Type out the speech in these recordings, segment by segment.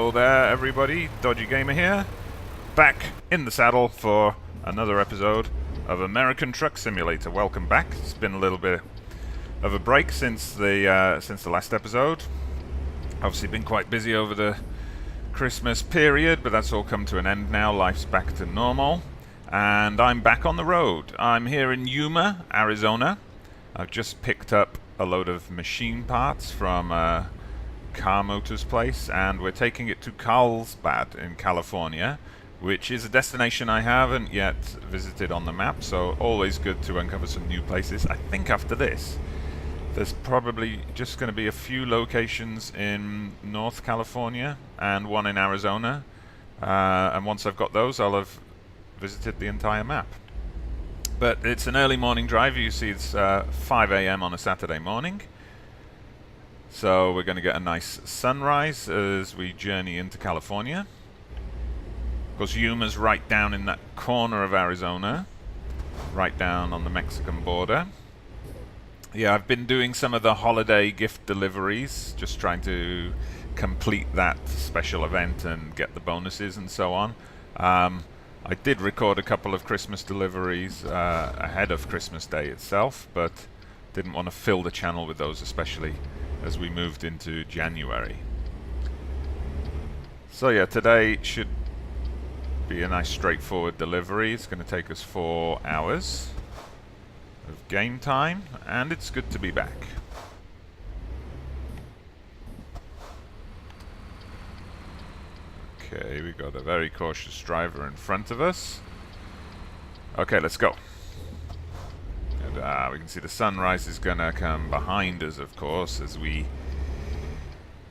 Hello there everybody, Dodgy Gamer here, back in the saddle for another episode of American Truck Simulator. Welcome back. It's been a little bit of a break since the last episode. Obviously been quite busy over the Christmas period, but that's all come to an end now. Life's back to normal, and I'm back on the road. I'm here in Yuma, Arizona. I've just picked up a load of machine parts from Car Motors place, and we're taking it to Carlsbad in California, which is a destination I haven't yet visited on the map, so always good to uncover some new places. I think after this there's probably just going to be a few locations in North California and one in Arizona, and once I've got those I'll have visited the entire map. But it's an early morning drive. You see it's 5 a.m. on a Saturday morning. So we're going to get a nice sunrise as we journey into California. Of course, Yuma's right down in that corner of Arizona, right down on the Mexican border. Yeah, I've been doing some of the holiday gift deliveries, just trying to complete that special event and get the bonuses and so on. I did record a couple of Christmas deliveries ahead of Christmas Day itself, but didn't want to fill the channel with those, especially as we moved into January. So yeah, today should be a nice straightforward delivery. It's going to take us 4 hours of game time, and it's good to be back. Okay, we got a very cautious driver in front of us. Okay, let's go. And we can see the sunrise is gonna come behind us, of course, as we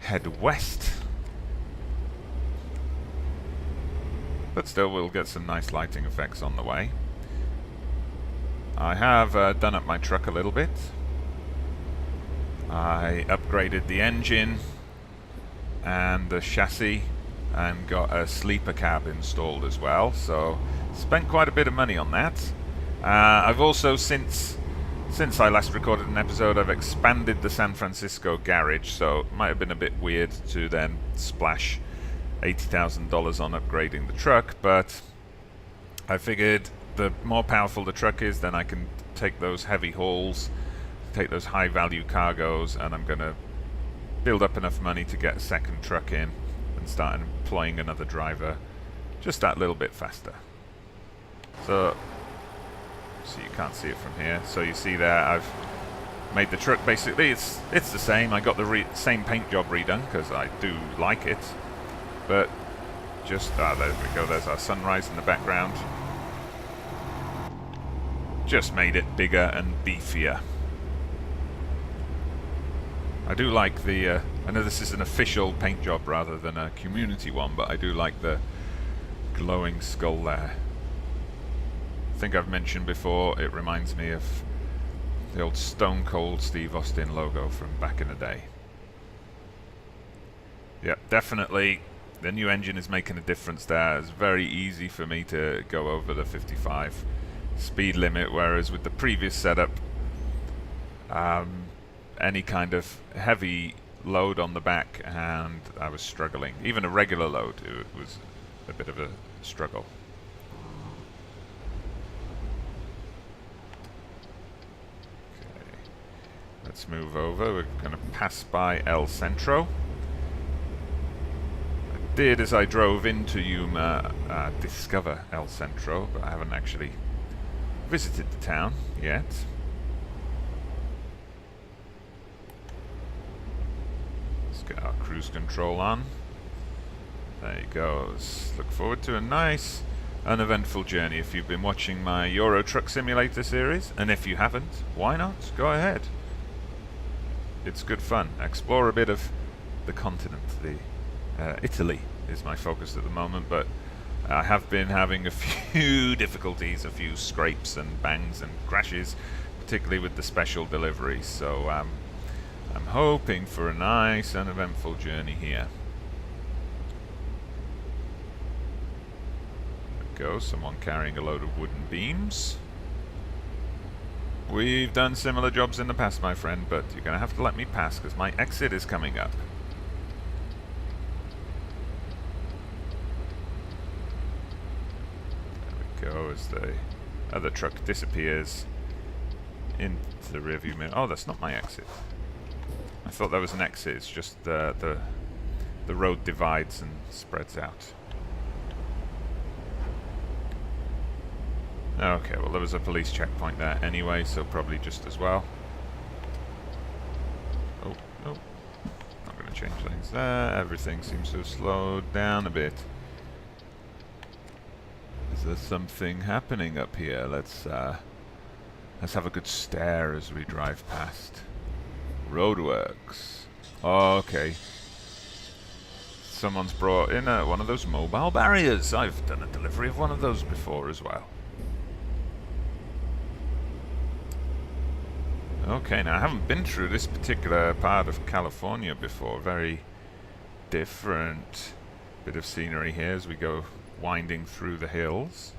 head west. But still, we'll get some nice lighting effects on the way. I have done up my truck a little bit. I upgraded the engine and the chassis, and got a sleeper cab installed as well, so spent quite a bit of money on that. I've also, since I last recorded an episode, I've expanded the San Francisco garage, so it might have been a bit weird to then splash $80,000 on upgrading the truck, but I figured the more powerful the truck is, then I can take those heavy hauls, take those high value cargoes, and I'm going to build up enough money to get a second truck in and start employing another driver just that little bit faster. So you can't see it from here. So you see there, I've made the truck basically, it's the same. I got the same paint job redone because I do like it, but just there we go. There's our sunrise in the background. Just made it bigger and beefier. I do like the, I know this is an official paint job rather than a community one, but I do like the glowing skull there. I think I've mentioned before, it reminds me of the old Stone Cold Steve Austin logo from back in the day. Yep, definitely the new engine is making a difference there. It's very easy for me to go over the 55 speed limit, whereas with the previous setup, any kind of heavy load on the back and I was struggling. Even a regular load, it was a bit of a struggle. Okay, let's move over. We're going to pass by El Centro. I did, as I drove into Yuma, discover El Centro, but I haven't actually visited the town yet. Get our cruise control on. There you go. Let's look forward to a nice, uneventful journey. If you've been watching my Euro Truck Simulator series, and if you haven't, why not? Go ahead. It's good fun. Explore a bit of the continent. Italy is my focus at the moment, but I have been having a few difficulties, a few scrapes and bangs and crashes, particularly with the special deliveries. So I'm hoping for a nice, uneventful journey here. There we go, someone carrying a load of wooden beams. We've done similar jobs in the past, my friend, but you're going to have to let me pass because my exit is coming up. as the other truck disappears into the rearview mirror. Oh, that's not my exit. I thought that was an exit. It's just the road divides and spreads out. Okay, well there was a police checkpoint there anyway, so probably just as well. Oh, no. Not going to change things there. Everything seems to have slowed down a bit. Is there something happening up here? Let's have a good stare as we drive past. Roadworks. Okay. Someone's brought in one of those mobile barriers. I've done a delivery of one of those before as well. Okay, now I haven't been through this particular part of California before. Very different bit of scenery here as we go winding through the hills.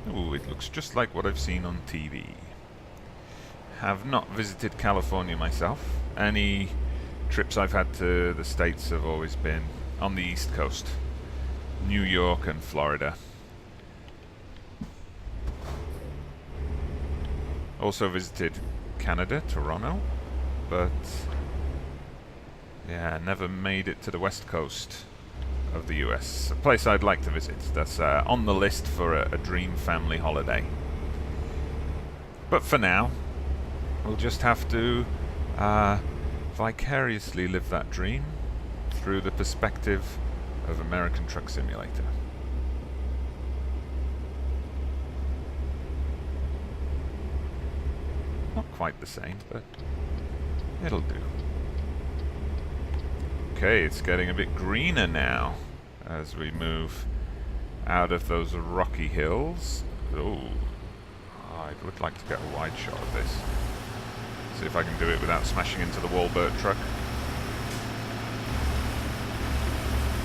Ooh, it looks just like what I've seen on TV. Have not visited California myself. Any trips I've had to the States have always been on the East Coast. New York and Florida. Also visited Canada, Toronto, but yeah, never made it to the West Coast of the US. A place I'd like to visit. That's on the list for a dream family holiday. But for now, we'll just have to vicariously live that dream through the perspective of American Truck Simulator. Not quite the same, but it'll do. Okay, it's getting a bit greener now as we move out of those rocky hills. Oh, I would like to get a wide shot of this. See if I can do it without smashing into the Walbert truck.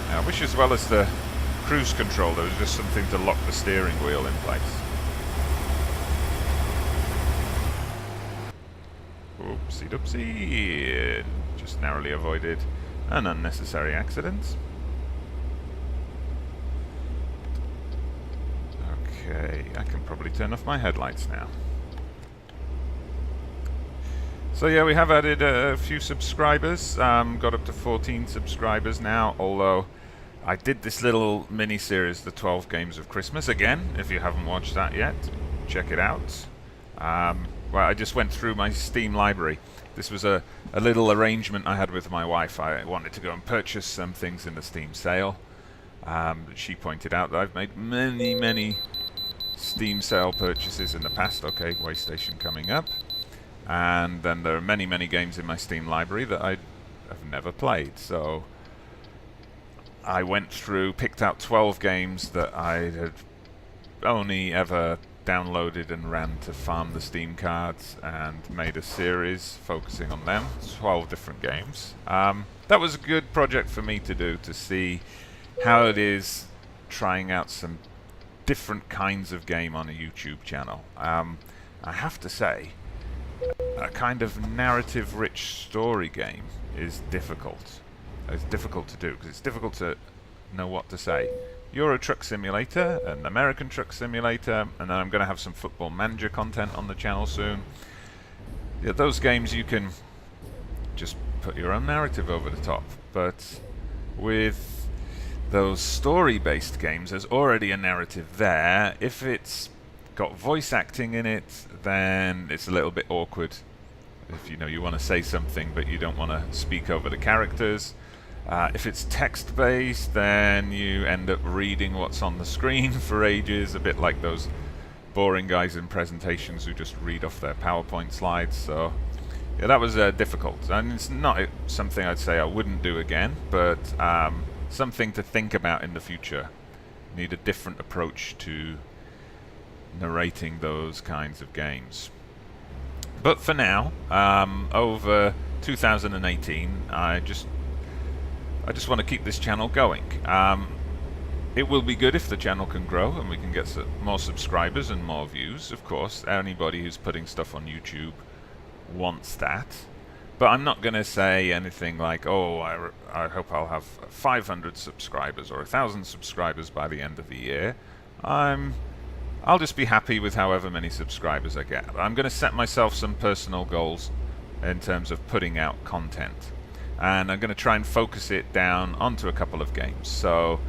Now, I wish as well as the cruise control there was just something to lock the steering wheel in place. Oopsie doopsie. Just narrowly avoided an unnecessary accident. Okay, I can probably turn off my headlights now. So yeah, we have added a few subscribers. Got up to 14 subscribers now, although I did this little mini-series, the 12 Games of Christmas. Again, if you haven't watched that yet, check it out. Well, I just went through my Steam library. This was a little arrangement I had with my wife. I wanted to go and purchase some things in the Steam sale. She pointed out that I've made many Steam sale purchases in the past. Okay, Waystation coming up. And then there are many games in my Steam library that I have never played. So I went through, picked out 12 games that I had only ever downloaded and ran to farm the Steam cards, and made a series focusing on them. 12 different games. That was a good project for me to do, to see how it is trying out some different kinds of game on a YouTube channel. I have to say, a kind of narrative-rich story game is difficult. It's difficult to do, because it's difficult to know what to say. Euro Truck Simulator, an American Truck Simulator, and then I'm going to have some Football Manager content on the channel soon. Yeah, those games you can just put your own narrative over the top, but with those story-based games, there's already a narrative there. If it's got voice acting in it, then it's a little bit awkward. If you want to say something but you don't want to speak over the characters. If it's text-based, then you end up reading what's on the screen for ages, a bit like those boring guys in presentations who just read off their PowerPoint slides. So yeah, that was difficult, and it's not something I'd say I wouldn't do again, but something to think about in the future. Need a different approach to narrating those kinds of games. But for now, over 2018, I just want to keep this channel going. It will be good if the channel can grow and we can get more subscribers and more views. Of course, anybody who's putting stuff on YouTube wants that. But I'm not going to say anything like, oh, I hope I'll have 500 subscribers or 1,000 subscribers by the end of the year. I'll just be happy with however many subscribers I get. I'm going to set myself some personal goals in terms of putting out content. And I'm going to try and focus it down onto a couple of games. So,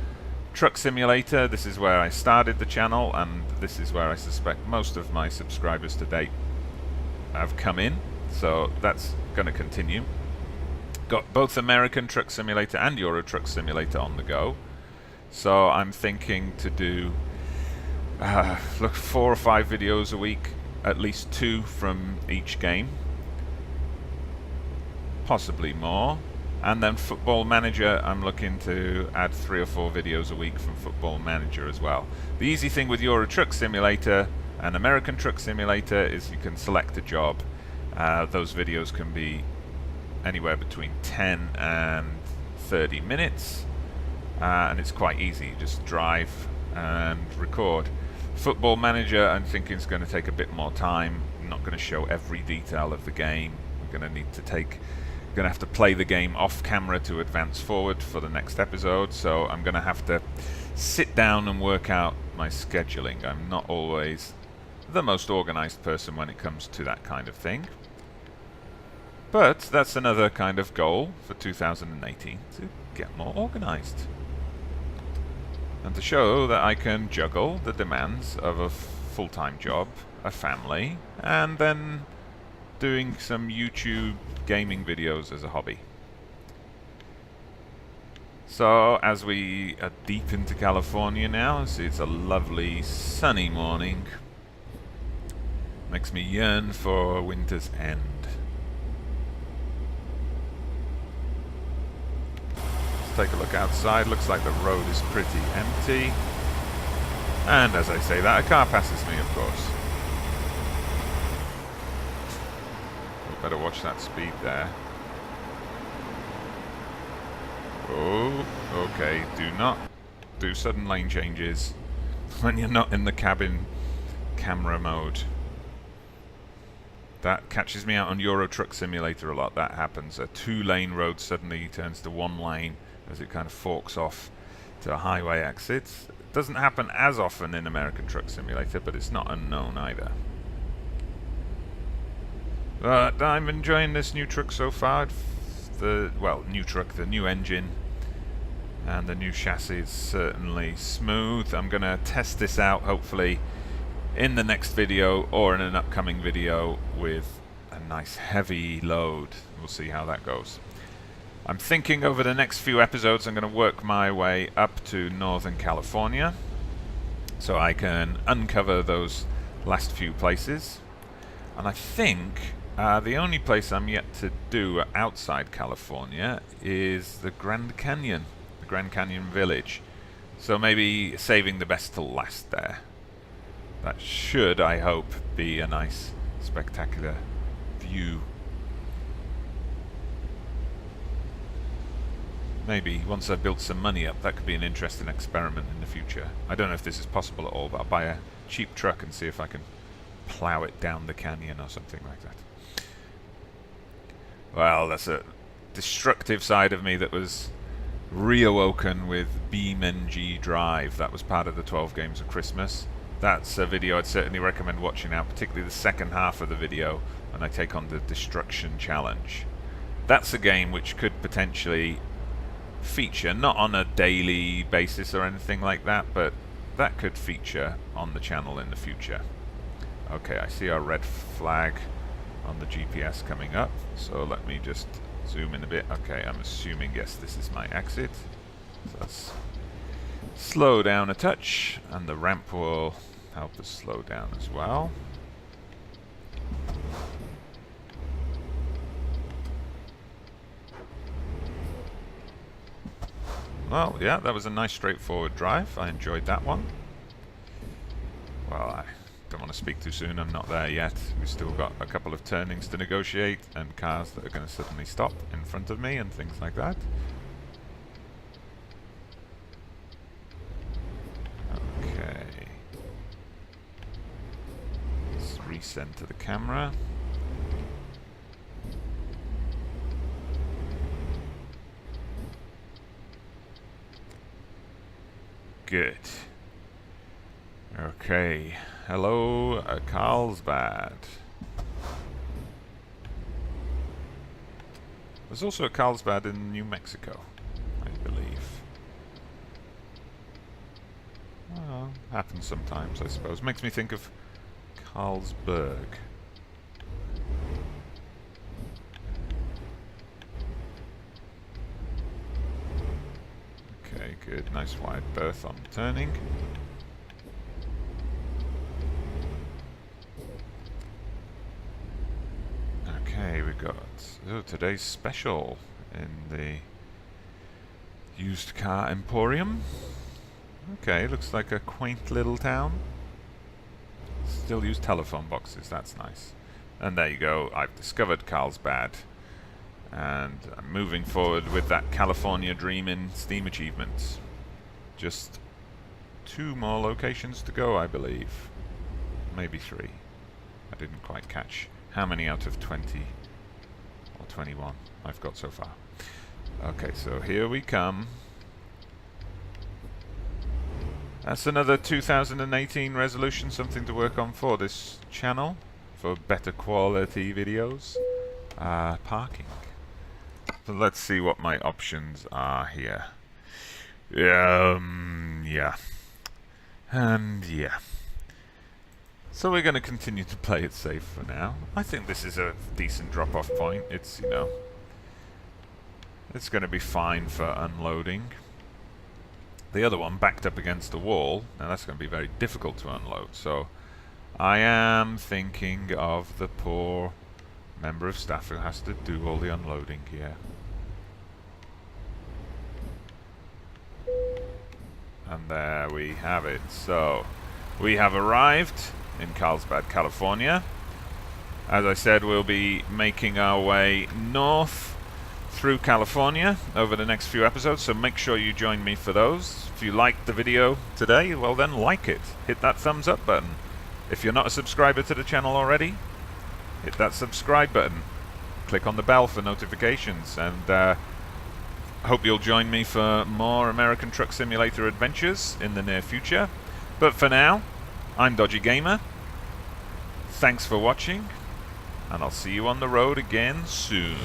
Truck Simulator, this is where I started the channel, and this is where I suspect most of my subscribers to date have come in. So that's going to continue. Got both American Truck Simulator and Euro Truck Simulator on the go. So I'm thinking to do 4 or 5 videos a week, at least 2 from each game, possibly more. And then Football Manager, I'm looking to add 3 or 4 videos a week from Football Manager as well. The easy thing with Euro Truck Simulator and American Truck Simulator is you can select a job. Those videos can be anywhere between 10 and 30 minutes, and it's quite easy. You just drive and record. Football Manager, I'm thinking, is going to take a bit more time. I'm not going to show every detail of the game. We're going to have to play the game off camera to advance forward for the next episode, so I'm going to have to sit down and work out my scheduling. I'm not always the most organized person when it comes to that kind of thing. But that's another kind of goal for 2018, to get more organized. And to show that I can juggle the demands of a full-time job, a family, and then doing some YouTube gaming videos as a hobby. So, as we are deep into California now, see, it's a lovely sunny morning. Makes me yearn for winter's end. Let's take a look outside. Looks like the road is pretty empty. And as I say that, a car passes me, of course. We better watch that speed there. Oh, okay. Do not do sudden lane changes when you're not in the cabin camera mode. That catches me out on Euro Truck Simulator a lot. That happens. A 2-lane road suddenly turns to 1 lane as it kind of forks off to a highway exit. It doesn't happen as often in American Truck Simulator, but it's not unknown either. But I'm enjoying this new truck so far. New truck, the new engine and the new chassis is certainly smooth. I'm going to test this out, hopefully, in the next video or in an upcoming video with a nice heavy load. We'll see how that goes. I'm thinking over the next few episodes I'm going to work my way up to Northern California so I can uncover those last few places. And I think the only place I'm yet to do outside California is the Grand Canyon Village. So maybe saving the best till last there. That should, I hope, be a nice, spectacular view. Maybe, once I've built some money up, that could be an interesting experiment in the future. I don't know if this is possible at all, but I'll buy a cheap truck and see if I can plow it down the canyon or something like that. Well, that's a destructive side of me that was reawoken with BeamNG Drive. That was part of the 12 Games of Christmas. That's a video I'd certainly recommend watching out, particularly the second half of the video when I take on the Destruction Challenge. That's a game which could potentially feature, not on a daily basis or anything like that, but that could feature on the channel in the future. Okay, I see our red flag on the GPS coming up, so let me just zoom in a bit. Okay, I'm assuming, yes, this is my exit. So let's slow down a touch, and the ramp will help us slow down as well. Well, yeah, that was a nice straightforward drive. I enjoyed that one. Well, I don't want to speak too soon. I'm not there yet. We've still got a couple of turnings to negotiate and cars that are going to suddenly stop in front of me and things like that. Okay. Let's recenter the camera. Good. Okay. Hello, Carlsbad. There's also a Carlsbad in New Mexico, I believe. Well, happens sometimes, I suppose. Makes me think of Carlsberg. Okay, good. Nice wide berth on turning. Okay, we've got today's special in the used car emporium. Okay, looks like a quaint little town. Still use telephone boxes, that's nice. And there you go, I've discovered Carlsbad. And I'm moving forward with that California dream in Steam achievements. Just 2 more locations to go, I believe. Maybe 3. I didn't quite catch how many out of 20 or 21 I've got so far. Okay, so here we come. That's another 2018 resolution, something to work on for this channel, for better quality videos. Parking. So let's see what my options are here. Yeah. And yeah. So we're going to continue to play it safe for now. I think this is a decent drop-off point. It's, you know, it's going to be fine for unloading. The other one backed up against the wall. Now that's going to be very difficult to unload. So I am thinking of the poor member of staff who has to do all the unloading here. And there we have it. So we have arrived in Carlsbad, California. As I said, we'll be making our way north through California over the next few episodes, so make sure you join me for those. If you liked the video today, well then like it. Hit that thumbs up button. If you're not a subscriber to the channel already, hit that subscribe button. Click on the bell for notifications, and hope you'll join me for more American Truck Simulator adventures in the near future. But for now, I'm Dodgy Gamer. Thanks for watching, and I'll see you on the road again soon.